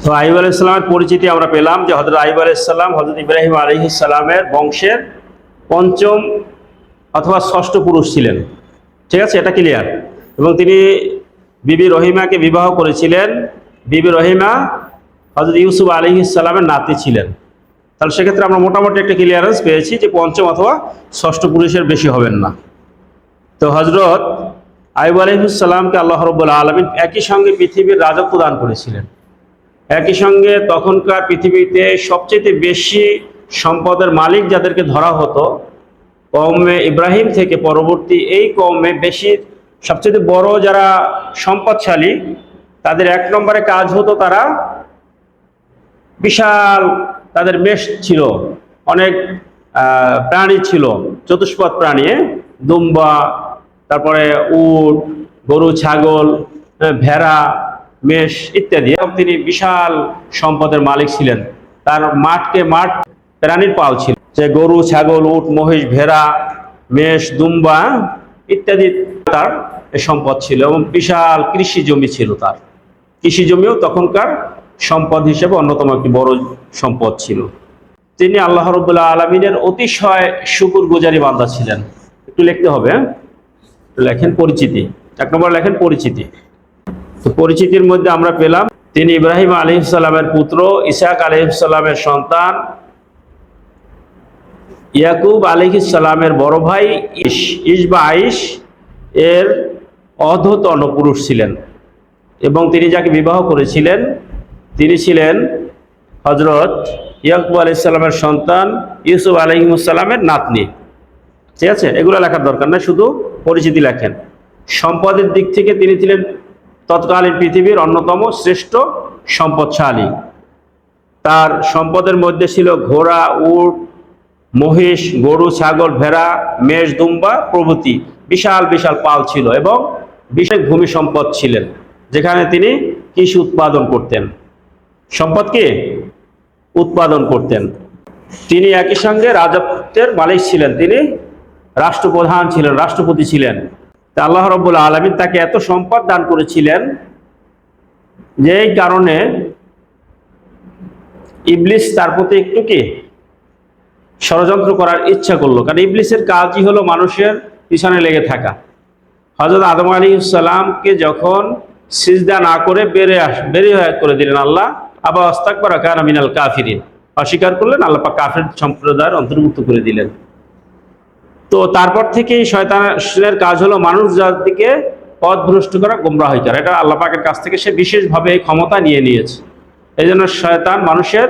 তো আইয়ুব আলাইহিস সালামের পরিচিতি আমরা পেলাম যে হযরত আইয়ুব আলাইহিস সালাম হযরত ইব্রাহিম আলাইহিস সালামের বংশের পঞ্চম অথবা ষষ্ঠ পুরুষ ছিলেন। ঠিক আছে, এটা ক্লিয়ার। এবং তিনি বিবি রহিমাকে বিবাহ করেছিলেন। বিবি রহিমা হযরত ইউসুফ আলাইহিস সালামের নাতি ছিলেন। তাহলে সেক্ষেত্রে আমরা মোটামুটি একটা ক্লিয়ারেন্স পেয়েছি যে পঞ্চম অথবা ষষ্ঠ পুরুষের বেশি হবেন না। তো হযরত আইয়ুব আলাইহিস সালামকে আল্লাহ রাব্বুল আলামিন একই সঙ্গে পৃথিবীর রাজত্ব দান করেছিলেন। একই সঙ্গে তখনকার পৃথিবীতে সবচেয়ে বেশি সম্পদের মালিক যাদেরকে ধরা হতো, কওমে ইব্রাহিম থেকে পরবর্তী এই কওমে বেশি সবচেয়ে বড় যারা সম্পদশালী, তাদের এক নম্বরে কাজ হতো, তারা বিশাল, তাদের মেষ ছিল, অনেক প্রাণী ছিল, চতুষ্পদ প্রাণী, দুম্বা, তারপরে উট, গরু, ছাগল, ভেড়া, মেষ ইত্যাদি। তিনি বিশাল সম্পদের মালিক ছিলেন। তার মাঠকে মাঠ প্রাণীর পাল ছিল, যে গরু, ছাগল, উট, মহিষ, ভেড়া, মেষ, দুম্বা ইত্যাদি তার সম্পদ ছিল। এবং বিশাল কৃষি জমি ছিল তার। কৃষি জমিও তখনকার সম্পদ হিসেবে অন্যতম একটি বড় সম্পদ ছিল। তিনি আল্লাহ রাব্বুল আলামিনের অতিশয় শুকরগুজারি বান্দা ছিলেন। একটু লিখতে হবে, লেখেন পরিচিতি। এক নম্বর লেখেন পরিচিতি। তো পরিচিতির মধ্যে আমরা পেলাম তিনি ইব্রাহিম আলাইহিস সালামের পুত্র, ইসহাক আলাইহিস সালামের সন্তান, ইয়াকুব আলাইহিস সালামের বড় ভাই ইশ বা আইশ এর অধতন পুরুষ ছিলেন। এবং তিনি যাকে বিবাহ করেছিলেন তিনি ছিলেন হযরত ইয়াকুব আলাইহিস সালামের সন্তান ইউসুফ আলাইহিস সালামের নাতনি। ঠিক আছে, এগুলো লেখার দরকার না, শুধু পরিচিতি লেখেন। সম্পদের দিক থেকে তিনি ছিলেন তৎকালীন পৃথিবীর অন্যতম শ্রেষ্ঠ সম্পদশালী। তার সম্পদের মধ্যে ছিল ঘোড়া, উট, মহিষ, গরু, ছাগল, ভেড়া, মেষ, দুম্বা প্রভৃতি বিশাল বিশাল পাল ছিল। এবং বিশেষ ভূমি সম্পদ ছিলেন, যেখানে তিনি কৃষি উৎপাদন করতেন, সম্পদকে উৎপাদন করতেন। তিনি একই সঙ্গে রাজত্বের মালিক ছিলেন, তিনি রাষ্ট্রপ্রধান ছিলেন, রাষ্ট্রপতি ছিলেন। তা আল্লাহ রাব্বুল আলামিন তাকে এত সম্পদ দান করেছিলেন যে এই কারণে ইবলিস তার প্রতি একটু কি ষড়যন্ত্র করার ইচ্ছা করলো। কারণ ইবলিসের কাজই হলো মানুষের পিছনে লেগে থাকা। হযরত আদম আলাইহিস সালামকে যখন সিজদা না করে বেরিয়ে করে দিলেন আল্লাহ, আবা আস্তাকবারা কানা মিনাল কাফিরিন, অস্বীকার করলেন, আল্লাহ পাক কাফির সম্প্রদায়ের অন্তর্ভুক্ত করে দিলেন। তো তারপর থেকেই শয়তানের কাজ হলো মানুষ জাতিকে পথভ্রষ্ট করা, গোমরাহি করা। এটা আল্লাহ পাকের কাছ থেকে সে বিশেষভাবে এই ক্ষমতা নিয়ে নিয়েছে। এই জন্য শয়তান মানুষের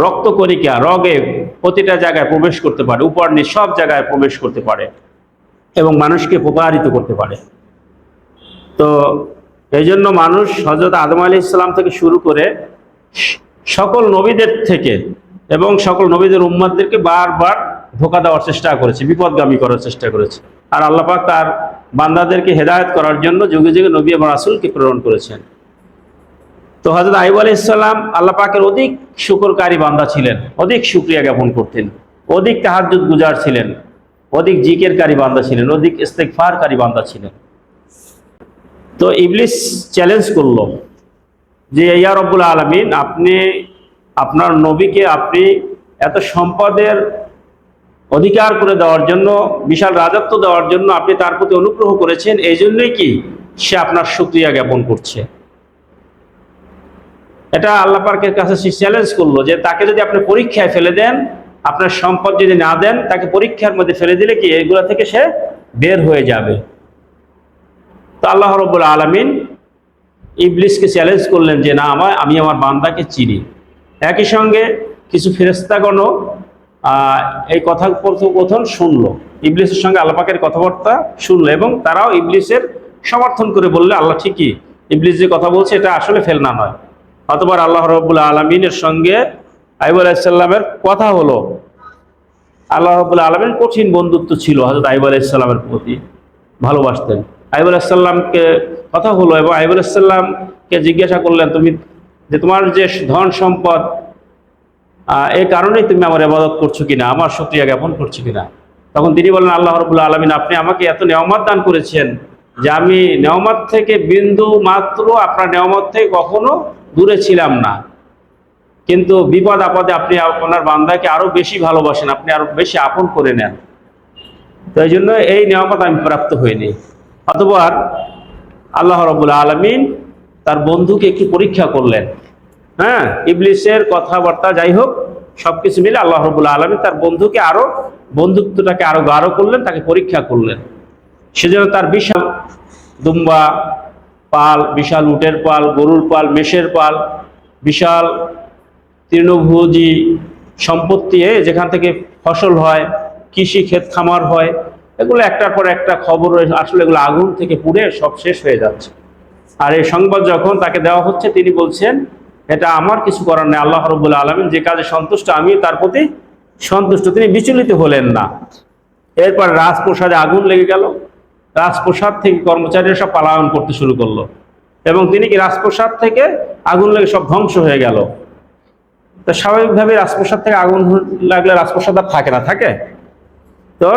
রক্তকণিকা, রগে প্রতিটা জায়গায় প্রবেশ করতে পারে, উপর নিচ সব জায়গায় প্রবেশ করতে পারে এবং মানুষকে প্রতারিত করতে পারে। তো এই জন্য মানুষ হযরত আদম আলাইহিস সালাম থেকে শুরু করে সকল নবীদের থেকে এবং সকল নবীদের উম্মতদেরকে বারবার ধোঁকা দেওয়ার চেষ্টা করেছে, বিপদগামী করার চেষ্টা করেছে। আর আল্লাহ পাক তার বান্দাদেরকে হেদায়েত করার জন্য যুগে যুগে নবী এবং রাসূলকে প্রেরণ করেছেন। তো হযরত আইয়ুব আলাইহিস সালাম আল্লাহ পাকের অধিক শুকরকারী বান্দা ছিলেন, অধিক শুকরিয়া জ্ঞাপন করতেন, অধিক তাহাজ্জুদ গুজার ছিলেন, অধিক জিকিরকারী বান্দা ছিলেন, অধিক ইস্তেগফারকারী বান্দা ছিলেন। তো ইবলিস চ্যালেঞ্জ করলো যে ইয়া রব্বুল আলামিন, আপনি আপনার নবীকে আপনি এত সম্পদের অধিকার করে দেওয়ার জন্য, বিশাল রাজত্ব দেওয়ার জন্য আপনি তার প্রতি অনুগ্রহ করেছেন, এই জন্যই কি সে আপনার শুকরিয়া জ্ঞাপন করছে। এটা আল্লাহ পাকের কাছে সে চ্যালেঞ্জ করলো যে তাকে যদি আপনি পরীক্ষায় ফেলে দেন, আপনার সম্পদ যদি না দেন, তাকে পরীক্ষার মধ্যে ফেলে দিলে কি এগুলা থেকে সে বের হয়ে যাবে। তো আল্লাহ রাব্বুল আলামিন ইবলিসকে চ্যালেঞ্জ করলেন যে না, আমি আমার বান্দাকে চিনি। একই সঙ্গে কিছু ফেরেশতাগণও এই কথোপকথন শুনলো, ইবলিসের সঙ্গে আল্লাহ পাকের কথাবার্তা শুনলো, এবং তারাও ইবলিসের সমর্থন করে বললে আল্লাহ ঠিকই, ইবলিস যে কথা বলছে এটা আসলে ফেলনা নয়। অতঃপর আল্লাহ রাব্বুল আলামিনের সঙ্গে আইয়ুব আলাইহিস সালামের কথা হলো। আল্লাহ রাব্বুল আলামিন কঠিন বন্ধুত্ব ছিল হযরত আইয়ুব আলাইহিস সালামের প্রতি, ভালোবাসতেন। আইয়ুব আলাইহিস সালামকে কথা হলো এবং আইয়ুব আলাইহিস সালামকে জিজ্ঞাসা করলেন, তুমি যে তোমার যে ধন সম্পদ, এই কারণেই তুমি আমার ইবাদত করছো কিনা, আমার শুকরিয়া জ্ঞাপন করছো কিনা। তখন তিনি বলেন, আল্লাহ রাব্বুল আলামিন আপনি আমাকে এত নেয়ামত দান করেছেন যে আমি নেয়ামত থেকে বিন্দু মাত্র আপনার নেয়ামত থেকে কখনো দূরে ছিলাম না, কিন্তু বিপদ আপদে আপনি আপনার বান্দাকে আরো বেশি ভালোবাসেন, আপনি আরো বেশি আপন করে নেন। তো এই জন্য এই নিয়ামত আমি প্রাপ্ত হইনি। অতঃপর আল্লাহ রাব্বুল আলামিন তার বন্ধুকে একটু পরীক্ষা করলেন। হ্যাঁ, ইবলিসের কথাবার্তা যাই হোক, সবকিছু মিলে আল্লাহ রাব্বুল আলামিন তার বন্ধুকে আরো বন্ধুত্বটাকে আরো গাঢ় করলেন, তাকে পরীক্ষা করলেন। সেজন্য তার বিশাল দুম্বা পাল, বিশাল উটের পাল, গরুর পাল, মেষের পাল, বিশাল তৃণভোজী সম্পত্তি, যেখান থেকে ফসল হয়, কৃষি ক্ষেত খামার হয়, এগুলো একটার পর একটা খবর আসলে এগুলো আগুন থেকে পুড়ে সব শেষ হয়ে যাচ্ছে। আর এই সংবাদ যখন তাকে দেওয়া হচ্ছে, তিনি বলছেন এটা আমার কিছু করার নেই, আল্লাহ রাব্বুল আলামিন যে কাজে সন্তুষ্ট আমিও তার প্রতি সন্তুষ্ট। তিনি বিচলিত হলেন না। এরপর রাজপ্রসাদে আগুন লেগে গেল, রাজপ্রসাদ থেকে কর্মচারীরা সব পালায়ন করতে শুরু করলো, এবং তিনি কি রাজপ্রসাদ থেকে আগুন লেগে সব ধ্বংস হয়ে গেল। তো স্বাভাবিকভাবে রাজপ্রসাদ থেকে আগুন লাগলে রাজপ্রসাদ আর থাকে না, থাকে? তো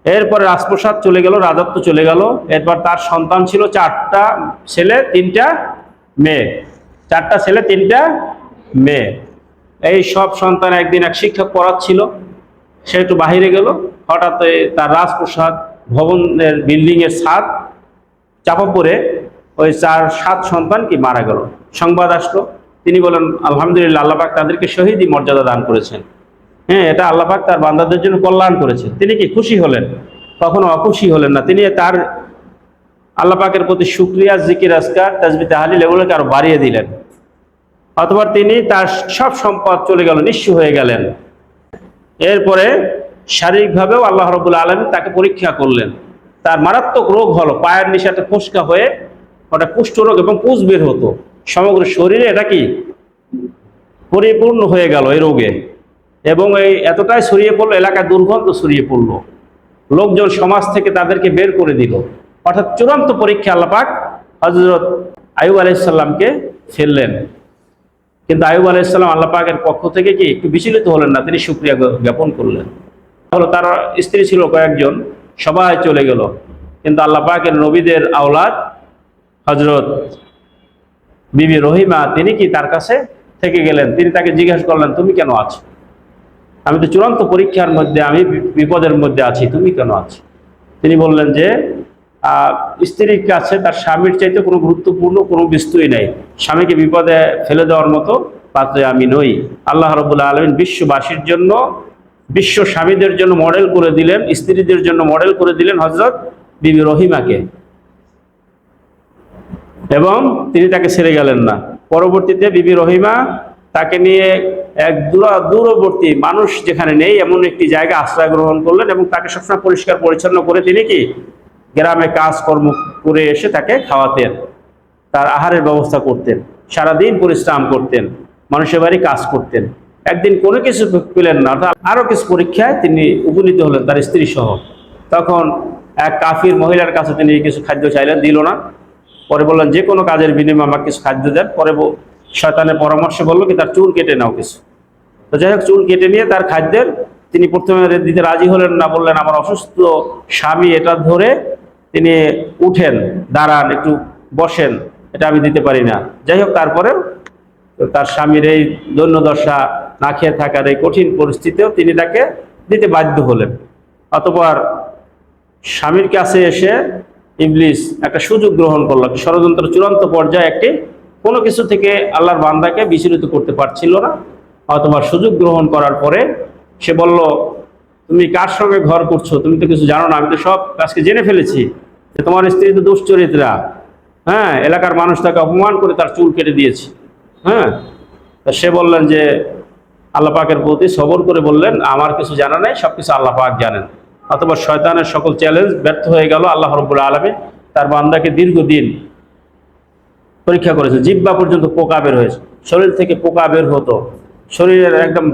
এরপরে রাজপ্রসাদ চলে গেল, রাজত্ব চলে গেল। এরপর তার সন্তান ছিল 4টা ছেলে 3টা মেয়ে, 4টা ছেলে 3টা মেয়ে। এই সব সন্তান একদিন এক শিক্ষক পড়াচ্ছিল, সে একটু বাহিরে গেল, হঠাৎ তার রাজপ্রসাদ ভবনের বিল্ডিং এর ছাদ চাপা পড়ে ওই 4-7 সন্তান কি মারা গেল। সংবাদ আসলো, তিনি বলেন আলহামদুলিল্লাহ, আল্লাহ পাক তাদেরকে শহীদি মর্যাদা দান করেছেন। হ্যাঁ, এটা আল্লাহ পাক তার বান্দাদের জন্য কল্যাণ করেছেন। তিনি কি খুশি হলেন? কখনো অখুশি হলেন না। তিনি তার আল্লাহ পাকের প্রতি শুকরিয়া, জিকির, আজকার, তাসবিহ, তাহলিল এগুলোকে আরো বাড়িয়ে দিলেন। অথবা তিনি তার সব সম্পদ চলে গেল, নিঃস্ব হয়ে গেলেন। এরপরে শারীরিকভাবেও আল্লাহ রাব্বুল আলামিন তাকে পরীক্ষা করলেন। তার মারাত্মক রোগ হলো, পায়ের নিচে একটা ফোসকা হয়ে ওটা কুষ্ঠ রোগ এবং পুঁজ বের হতো সমগ্র শরীরে, এটা কি পরিপূর্ণ হয়ে গেল এই রোগে। এবং এই এতটাই ছড়িয়ে পড়লো, এলাকায় দুর্গন্ধ ছড়িয়ে পড়লো, লোকজন সমাজ থেকে তাদেরকে বের করে দিল। অর্থাৎ চূড়ান্ত পরীক্ষা আল্লাহ পাক হযরত আইয়ুব আলাইহিস সালামকে ফেললেন। কিন্তু আইয়ুব আলাইহিস সালাম আল্লাহ পাকের পক্ষ থেকে কি একটু বিচলিত হলেন না, তিনি শুকরিয়া জ্ঞাপন করলেন। হলো তার স্ত্রী ছিল কয়েকজন, সবাই চলে গেল, কিন্তু আল্লাহ পাকের নবীদের আওলাদ হযরত বিবি রহিমা, তিনি কি তার কাছে থেকে গেলেন। তিনি তাকে জিজ্ঞাসা করলেন, তুমি কেন আছো? আমি তো চূড়ান্ত পরীক্ষার মধ্যে, আমি বিপদের মধ্যে আছি, তুমি কেন আছো? তিনি বললেন যে স্ত্রীর কাছে তার স্বামীর চাইতে কোনো গুরুত্বপূর্ণ কোনো বস্তুই নেই, স্বামীকে বিপদে ফেলে দেওয়ার মতো পাত্রে আমি নই। আল্লাহ রাব্বুল আলামিন বিশ্ববাসীর জন্য, বিশ্ব স্বামীদের জন্য মডেল করে দিলেন, স্ত্রীদের জন্য মডেল করে দিলেন হযরত বিবি রহিমাকে, এবং তিনি তাকে ছেড়ে গেলেন না। পরবর্তীতে বিবি রহিমা তাকে নিয়ে এক দূরবর্তী, মানুষ যেখানে নেই এমন একটি জায়গা আশ্রয় গ্রহণ করলেন, এবং তাকে সবসময় পরিষ্কার পরিচ্ছন্ন করে তিনি কি গ্রামে কাজকর্ম করে এসে তাকে খাওয়াতেন, তার আহারের ব্যবস্থা করতেন, সারাদিন পরিশ্রম করতেন, মানুষের বাড়ি কাজ করতেন। একদিন কোনো কিছু পেলেন না, আরো কিছু পরীক্ষায় তিনি উপনীত হলেন তার স্ত্রী সহ। তখন এক কাফির মহিলার কাছে তিনি কিছু খাদ্য চাইলেন, দিল না। পরে বললেন যে কোনো কাজের বিনিময়ে আমাকে কিছু খাদ্য দেন। পরে শয়তানের পরামর্শ বললো কি তার চুল কেটে নাও কিছু। তো যাই হোক, চুল কেটে নিয়ে তার খাদ্যের তিনি প্রথমে দিতে রাজি হলেন না, বললেন আমার অসুস্থ স্বামী, এটা ধরে তিনি উঠেন, দাঁড়ান, একটু বসেন, এটা আমি দিতে পারি না। যাই হোক, তারপরে তার স্বামীর এই দৈন্যদশা, না খেয়ে থাকার এই কঠিন পরিস্থিতিতেও তিনি তাকে দিতে বাধ্য হলেন। অতঃপর স্বামীর কাছে এসে ইবলিস একটা সুযোগ গ্রহণ করল, ষড়যন্ত্র চূড়ান্ত পর্যায়ে একটি, কোনো কিছু থেকে আল্লাহর বান্দাকে বিচলিত করতে পারছিল না। অথবা সুযোগ গ্রহণ করার পরে সে বলল, তুমি কার সঙ্গে ঘর করছো? তুমি তো কিছু জানো না, আমি তো সব আজকে জেনে ফেলেছি যে তোমার স্ত্রী তো দুশ্চরিত্রা। হ্যাঁ, এলাকার মানুষ তাকে অপমান করে তার চুল কেটে দিয়েছে। হ্যাঁ, তা সে বললেন যে আল্লাহ পাকের প্রতি সবর করে বললেন, আমার কিছু জানা নেই, সবকিছু আল্লাহ পাক জানেন। অথবা শয়তানের সকল চ্যালেঞ্জ ব্যর্থ হয়ে গেল। আল্লাহ রাব্বুল আলামিন তার বান্দাকে দীর্ঘদিন পরীক্ষা করেছে, জিহ্বা পর্যন্ত পোকা বের হয়েছে, শরীর থেকে পোকা বের হতো, শরীরের একদম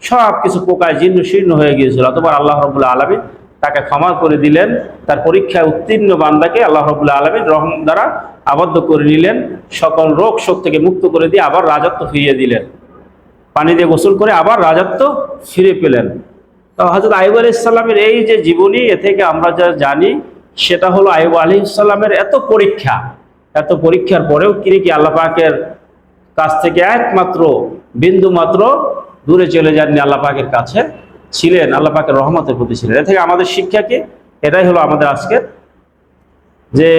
সব কিছু পোকায় জীর্ণ শীর্ণ হয়ে গিয়েছিল। অথবা আল্লাহ রাব্বুল আলামিন তাকে ক্ষমা করে দিলেন। তার পরীক্ষায় উত্তীর্ণ বান্দাকে আল্লাহ রাব্বুল আলামিন রহম দ্বারা আবদ্ধ করে নিলেন, সকল রোগ শোক থেকে মুক্ত করে দিয়ে আবার রাজত্ব ফিরিয়ে দিলেন, পানি দিয়ে গোসল করে আবার রাজত্ব ফিরে পেলেন। তো হযরত আইয়ুব আলাইহিস সালামের এই যে জীবনী, এ থেকে আমরা যা জানি সেটা হলো আইয়ুব আলাইহিস সালামের এত পরীক্ষা, এত পরীক্ষার পরেও তিনি কি আল্লাহ পাকের কাছ থেকে একমাত্র বিন্দু মাত্র দূরে চলে যাননি, আল্লাহ পাকের কাছে ছিলেন, আল্লাহ পাকের রহমতের প্রতি ছিলেন। এ থেকে আমাদের শিক্ষা কি? এটাই হলো আমাদের আজকের, যে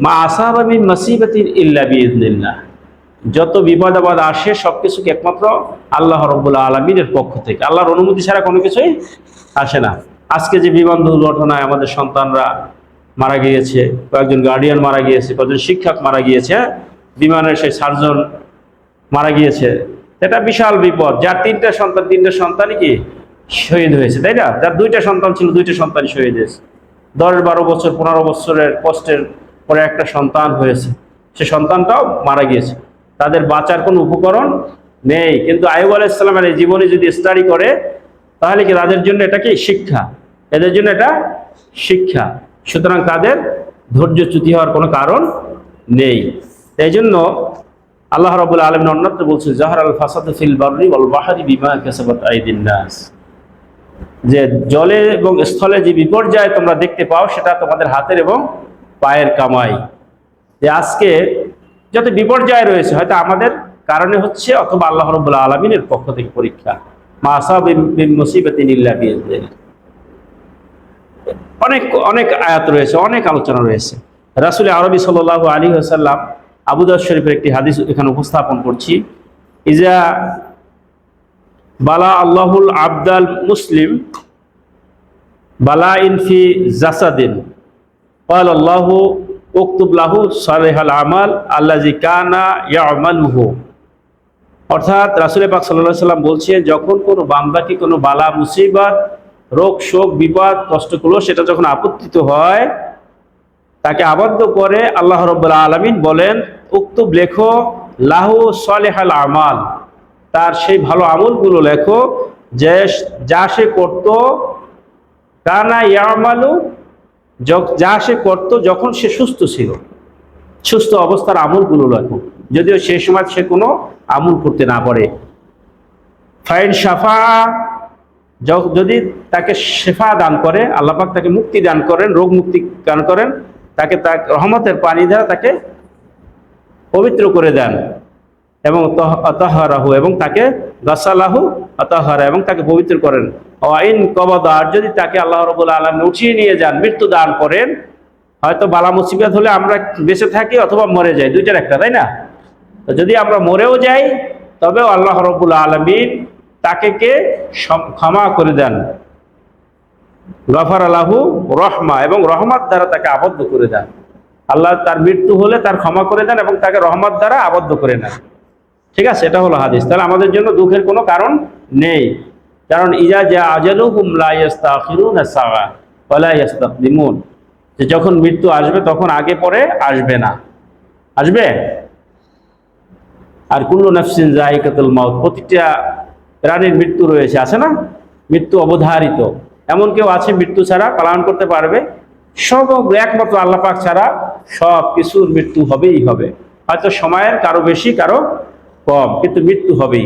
মা আসাবা মিন মুসিবাতিন ইল্লা বিইذনিল্লাহ, যত বিপদ আপদ আসে সবকিছুকে একমাত্র আল্লাহ রাব্বুল আলামিনের পক্ষ থেকে, আল্লাহর অনুমতি ছাড়া কোনো কিছুই আসে না। আজকে যে বিমান দুর্ঘটনায় আমাদের সন্তানরা মারা গিয়েছে, কয়েকজন গার্ডিয়ান মারা গিয়েছে, কয়েকজন শিক্ষক মারা গিয়েছে, বিমানের সেই সার্জন মারা গিয়েছে, এটা বিশাল বিপদ। যার তিনটা সন্তানই কি শহীদ হয়েছে, তাই না? যার দুইটা সন্তান ছিল, দুইটা সন্তানই শহীদ হয়েছে। 10-12 বছর 15 বছরের কষ্টের পরে একটা সন্তান হয়েছে, সে সন্তানটাও মারা গিয়েছে, তাদের বাঁচার কোনো উপকরণ নেই। কিন্তু আইয়ুব আলাইহিস সালামের এই জীবনী যদি স্টাডি করে, তাহলে কি তাদের জন্য এটা কি শিক্ষা, এদের জন্য এটা শিক্ষা। সুতরাং তাদের ধৈর্যচ্যুতি হওয়ার কোনো কারণ নেই। এই জন্য আল্লাহ রাব্বুল আলামিন অন্যত্র বলছেন, জাহারাল ফাসাদু ফিল বাররি ওয়াল বাহরি বিমা কাসাবাত আইদিন নাস, যে জলে এবং স্থলে যে বিপর্যয় তোমরা দেখতে পাও সেটা তোমাদের হাতের এবং পায়ের কামাই। যে আজকে যত বিপর্যয় রয়েছে হয়তো আমাদের কারণে হচ্ছে, অথবা আল্লাহ রাব্বুল আলামিনের পক্ষ থেকে পরীক্ষা। মা আসাবা মিন মুসিবাতিন ইল্লা বিইذনিল্লাহ। অনেক অনেক আয়াত রয়েছে, অনেক আলোচনা রয়েছে। রাসূল আরবি সাল্লাল্লাহু আলাইহি ওয়াসাল্লাম আবু দাউদ শরীফের একটি হাদিস এখানে উপস্থাপন করছি। ইজা বালা আল্লাহুল আবদাল মুসলিম বালা ইনফি জাসাদিন ক্বাল আল্লাহু উকতুব লাহু সালিহাল আমাল আল্লাযী কানা ইয়ামালুহু। অর্থাৎ রাসূল পাক সাল্লাল্লাহু আলাইহি ওয়াসাল্লাম বলছেন, যখন কোনো বান্দাকে কোনো বালা মুসিবত, রোগ শোক বিপদ কষ্টগুলো সেটা যখন আপত্তিত হয়, তাকে আবদ্ধ করে আল্লাহ রাব্বুল আলামিন বলেন, উকতুব লেখো লাহু সালিহাল আমাল, তার সেই ভালো আমলগুলো লেখো যে যা সে করত, কানা ইয়ামালু, যা সে করত যখন সে সুস্থ ছিল, সুস্থ অবস্থার আমলগুলো লেখো, যদিও সেই সময় সে কোনো আমল করতে না পারে। ফাইন শাফা, যদি তাকে শেফা দান করে, আল্লাহ পাক তাকে মুক্তি দান করেন, রোগ মুক্তি দান করেন, তাকে রহমতের পানি দ্বারা তাকে পবিত্র করে দেন, এবং আতাহারাহু, এবং তাকে গাসালাহু আতাহারা, এবং তাকে পবিত্র করেন। আইন কবাদা, আর যদি তাকে আল্লাহ রাব্বুল আলামিন উঠিয়ে নিয়ে যান, মৃত্যু দান করেন, হয়তো বালা মুসিবত হলে আমরা বেঁচে থাকি অথবা মরে যাই, দুইটার একটা, তাই না? তো যদি আমরা মরেও যাই তবেও আল্লাহ রাব্বুল আলামিন তাকে ক্ষমা করে দেন, গফার আলাহু রহমা, এবং রহমত দ্বারা তাকে আবদ্ধ করে দেন। আল্লাহ তার মৃত্যু হলে তার ক্ষমা করে দেন এবং তাকে রহমত দ্বারা আবদ্ধ করে নেন। ঠিক আছে, এটা হলো হাদিস। তাহলে আমাদের জন্য দুঃখের কোনো কারণ নেই, কারণ ইজা জা আজালুহুম লা ইস্তাখিরুনা সাআ ওয়া লা ইস্তাকদিমুন, যে যখন মৃত্যু আসবে তখন আগে পরে আসবে না, আসবে। আর কুল্লু নাফসিন যায়িকাতুল মাউত, প্রতিটা প্রাণীর মৃত্যু রয়েছে, আছে না? মৃত্যু অবধারিত। এমন কেউ আছে মৃত্যু ছাড়া পালন করতে পারবে? সব একমাত্র আল্লাহ পাক ছাড়া সব কিছুর মৃত্যু হবেই হবে, হয়তো সময়ের কারো বেশি কারো কম, কিন্তু মৃত্যু হবেই।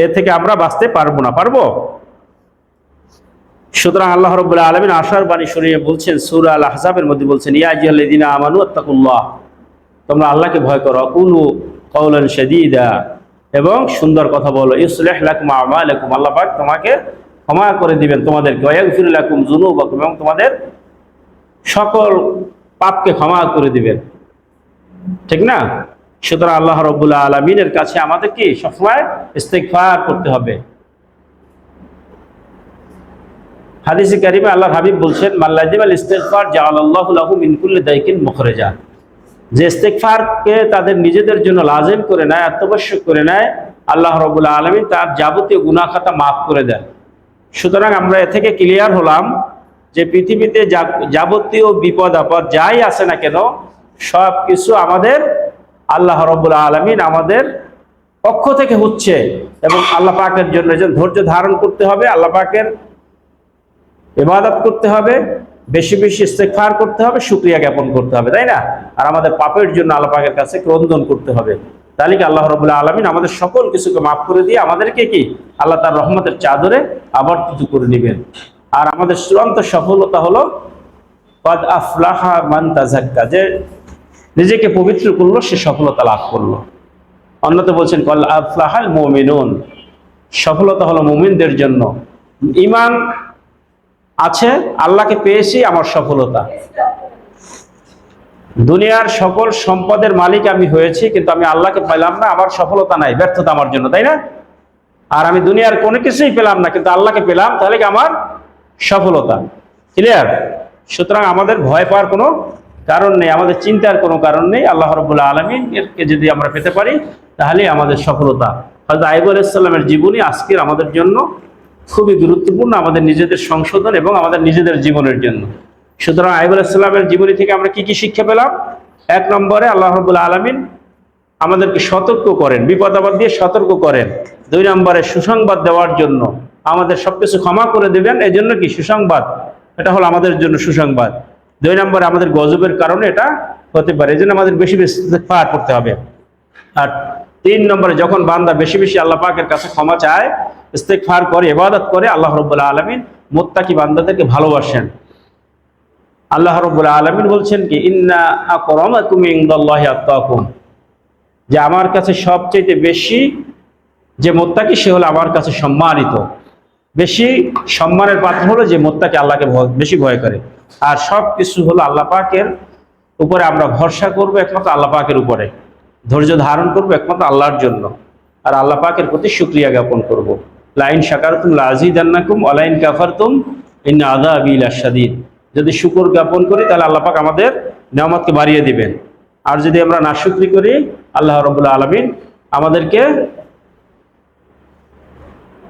এর থেকে আমরা বাঁচতে পারবো না, পারবো? সুতরাং আল্লাহ রাব্বুল আলামিন আশার বাণী শুনিয়ে বলছেন সূরা আল আহজাবের মধ্যে বলছেন, ইয়া আইয়ুহাল্লাযীনা আমানু আত্তাকুল্লাহ, তোমরা আল্লাহকে ভয় করো, কুলু কাওলান শাদীদা, এবং সুন্দর কথা বলো, ইউসলিহ লাকুম আমালাকুম, আল্লাহ পাক তোমাকে ক্ষমা করে দিবেন তোমাদেরকে, ওয়া ইয়াগফির লাকুম যুনুবাকুম, এবং তোমাদের সকল পাপকে ক্ষমা করে দিবেন, ঠিক না? সুতরাং আল্লাহ রাব্বুল আলামিনের কাছে আমাদের কি সবসময় ইস্তিগফার করতে হবে। হাদিসে কারিমে আল্লাহর হাবিব বলছেন, মাল্লাযিমাল ইস্তিগফার জাআলাল্লাহু লাহু মিন কুল্লি দাইকিন মুখরাজা, যে ইস্তিগফারকে তাদের নিজেদের জন্য লাজিম করে নেয়, আত্মবশ্যক করে নেয়, আল্লাহ রাব্বুল আলামিন তার যাবতীয় গুনাহ খাতা মাফ করে দেন। সুতরাং আমরা এ থেকে ক্লিয়ার হলাম যে পৃথিবীতে যাবতীয় বিপদ আপদ যাই আছে না কেন, সব কিছু আমাদের আল্লাহ রাব্বুল আলামিন আমাদের পক্ষ থেকে হচ্ছে, এবং আল্লাহ পাকের জন্য ধৈর্য ধারণ করতে হবে, আল্লাহ পাকের ইবাদত করতে হবে, বেশি বেশি ইস্তেগফার করতে হবে, শুকরিয়া জ্ঞাপন করতে হবে, তাই না? আর আমাদের পাপের জন্য আল্লাহ পাকের কাছে ক্রন্দন করতে হবে। তাহলে কি আল্লাহ রাব্বুল আলামিন আমাদের সকল কিছুকে মাফ করে দিয়ে আমাদেরকে কি আল্লাহ তার রহমতের চাদরে আবর্তিত করে নেবেন। আর আমাদের চূড়ান্ত সফলতা হলো কাদ আফলাহা মান তাযাক্কা, যে নিজেকে পবিত্র করলো সে সফলতা লাভ করলো। অন্যতে বলছেন কল আফলাহাল মুমিনুন, সফলতা হলো মুমিনদের জন্য। ঈমান আছে, আল্লাহকে পেয়েছি, আমার সফলতা। দুনিয়ার সকল সম্পদের মালিক আমি হয়েছি, কিন্তু আমি আল্লাহকে পেলাম না, আমার সফলতা নাই, ব্যর্থতা আমার জন্য, তাই না? আর আমি দুনিয়ার কোনো কিছুই পেলাম না, কিন্তু আল্লাহকে পেলাম, তাহলে কি আমার সফলতা। ক্লিয়ার? সুতরাং আমাদের ভয় পাওয়ার কোনো কারণ নেই, আমাদের চিন্তার কোনো কারণ নেই। আল্লাহ রাব্বুল আলামিন এরকে যদি আমরা পেতে পারি, তাহলে আমাদের সফলতা। হযরত আইয়ুব আলাইহিস সালামের জীবনী আজকের আমাদের জন্য খুবই গুরুত্বপূর্ণ, আমাদের নিজেদের সংশোধন এবং আমাদের নিজেদের জীবনের জন্য। সুতরাং আইয়ুব আলাইহিস সালামের জীবনী থেকে আমরা কি কি শিক্ষা পেলাম? এক নম্বরে আল্লাহ রাব্বুল আলামিন আমাদেরকে সতর্ক করেন, বিপদ আপদ দিয়ে সতর্ক করেন। দুই নম্বরে সুসংবাদ দেওয়ার জন্য, আমাদের সবকিছু ক্ষমা করে দেবেন, এই জন্য কি সুসংবাদ, এটা হলো আমাদের জন্য সুসংবাদ। দুই নম্বরে আমাদের গজবের কারণে এটা হতে পারে, এই জন্য আমাদের বেশি বেশি ইস্তেগফার করতে হবে। আর তিন নম্বরে যখন বান্দা বেশি বেশি আল্লাহ পাকের কাছে ক্ষমা চায়, ইস্তেগফার করে, ইবাদত করে, আল্লাহ রাব্বুল আলামিন মুত্তাকি বান্দাদেরকে ভালোবাসেন। আল্লাহ রাব্বুল আলামিন বলছেন কি, ইন্না আকরামাকুম ইনদাল্লাহি আতকাকুম, যে আমার কাছে সবচেয়ে বেশি যে মুত্তাকি সে হলো আমার কাছে সম্মানিত। বেশি সম্মানের পাত্র হলো যে মুত্তাকি আল্লাহকে বেশি ভয় করে। আর সব কিছু হলো আল্লাহ পাকের উপরে আমরা ভরসা করবো, একমাত্র আল্লাহ পাকের উপরে ধৈর্য ধারণ করবো একমাত্র আল্লাহর জন্য, আর আল্লাহ পাকের প্রতি শুকরিয়া জ্ঞাপন করব। লাইন শাকারতুম লাযিদান্নাকুম ওয়া লাইন কাফারতুম ইন্না আযাবি লাশাদীদ। যদি শুকর জ্ঞাপন করি তাহলে আল্লাহ পাক আমাদের নিয়ামতকে বাড়িয়ে দিবেন, আর যদি আমরা নাশুকরি করি আল্লাহ রাব্বুল আলামিন আমাদেরকে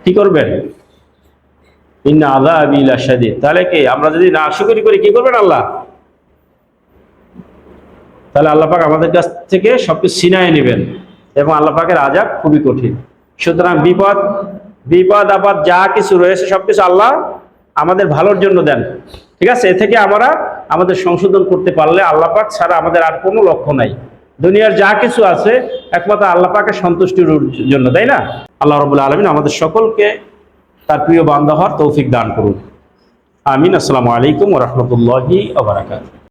কি করবেন? ইন্না আযাবি লাশাদীদ। তাহলে কি আমরা যদি নাশুকরি করি কি করবেন আল্লাহ? তাহলে আল্লাহ পাক আমাদের কাছ থেকে সবকিছু ছিনিয়ে নেবেন এবং আল্লাহ পাকের আযাব খুবই কঠিন। সুতরাং বিপদ আপদ যা কিছু রয়েছে সবকিছু আল্লাহ আমাদের ভালোর জন্য দেন, ঠিক আছে? এ থেকে আমরা আমাদের সংশোধন করতে পারলে আল্লাহ পাক ছাড়া আমাদের আর কোনো লক্ষ্য নাই। দুনিয়ার যা কিছু আছে একমাত্র আল্লাহ পাকের সন্তুষ্টির জন্য, তাই না? আল্লাহ রাব্বুল আলামিন আমাদের সকলকে তার প্রিয় বান্দা হওয়ার তৌফিক দান করুন। আমিন। আসসালামু আলাইকুম ওয়া রাহমাতুল্লাহি ওয়া বারাকাতুহু।